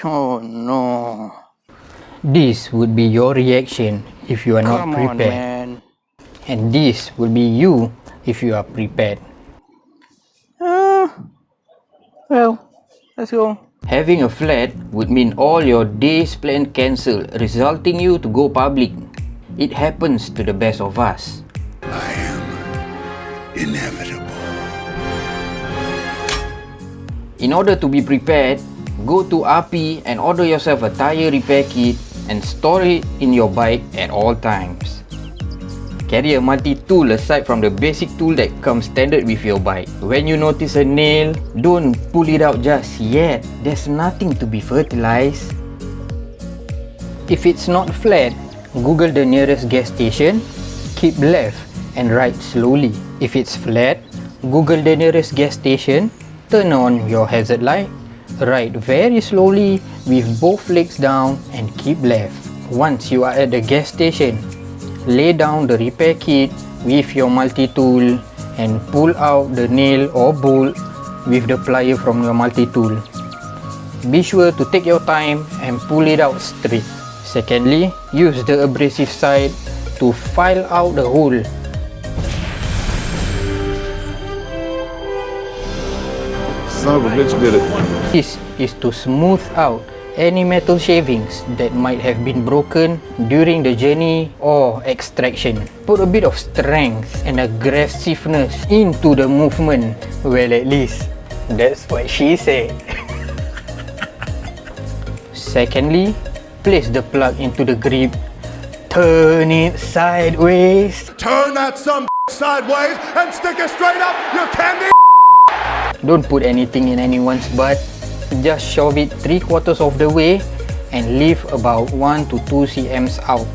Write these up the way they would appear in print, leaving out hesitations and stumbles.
Oh no. This would be your reaction if you are not Come prepared. on, man. And this will be you if you are prepared. Well, let's go. Having a flat would mean all your days planned cancelled, resulting you to go public. It happens to the best of us. I am inevitable. In order to be prepared, go to RP and order yourself a tire repair kit and store it in your bike at all times. Carry a multi-tool aside from the basic tool that comes standard with your bike. When you notice a nail, don't pull it out just yet. There's nothing to be fertilized. If it's not flat, Google the nearest gas station, keep left and ride slowly. If it's flat, Google the nearest gas station, turn on your hazard light, ride very slowly with both legs down and keep left. Once you are at the gas station, lay down the repair kit with your multi-tool and pull out the nail or bolt with the plier from your multi-tool. Be sure to take your time and pull it out straight. Secondly, use the abrasive side to file out the hole. Son of a bitch did it. This is to smooth out any metal shavings that might have been broken during the journey or extraction. Put a bit of strength and aggressiveness into the movement. Well, at least that's what she said. Secondly, place the plug into the grip. Turn it sideways. Turn that some sideways and stick it straight up, you candy! Don't put anything in anyone's butt. Just shove it 3/4 of the way and leave about 1 to 2 cms out.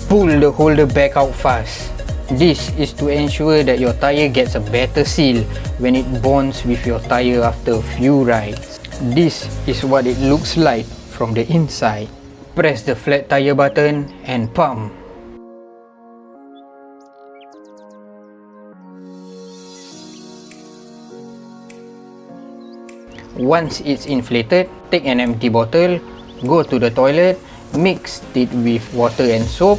Pull the holder back out fast. This is to ensure that your tire gets a better seal when it bonds with your tire after a few rides. This is what it looks like from the inside. Press the flat tire button and pump. Once it's inflated, take an empty bottle, go to the toilet, mix it with water and soap,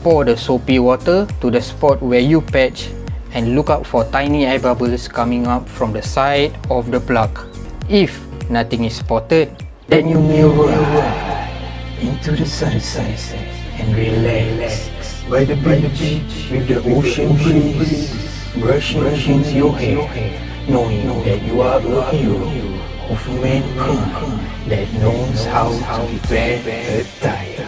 pour the soapy water to the spot where you patch and look out for tiny air bubbles coming up from the side of the plug. If nothing is spotted, then you may roll into the sunset and relax by the beach with the ocean breeze brushing against your hair, knowing that you are a hero of mankind that knows how to repair a tire.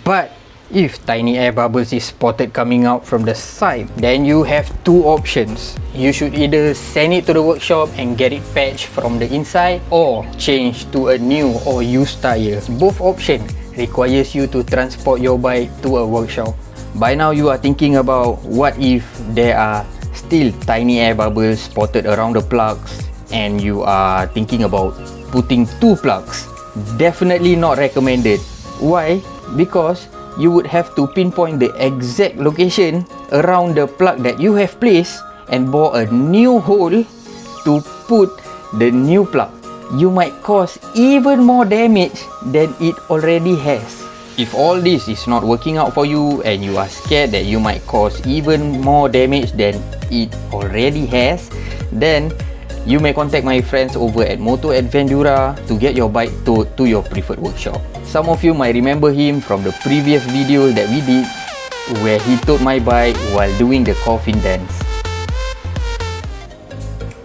But if tiny air bubbles is spotted coming out from the side, then you have two options. You should either send it to the workshop and get it patched from the inside, or change to a new or used tire. Both options requires you to transport your bike to a workshop. By now you are thinking about what if there are still tiny air bubbles spotted around the plugs and you are thinking about putting two plugs. Definitely not recommended. Why? Because you would have to pinpoint the exact location around the plug that you have placed and bore a new hole to put the new plug. You might cause even more damage than it already has. If all this is not working out for you and you are scared that you might cause even more damage than it already has, then you may contact my friends over at Motoadvendura to get your bike towed to your preferred workshop. Some of you might remember him from the previous video that we did where he towed my bike while doing the coffin dance.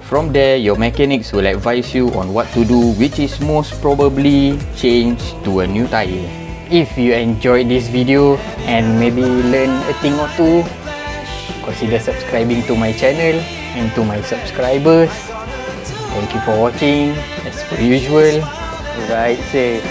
From there, your mechanics will advise you on what to do, which is most probably change to a new tire. If you enjoyed this video and maybe learn a thing or two, consider subscribing to my channel and to my subscribers. Thank you for watching. As per usual, ride safe.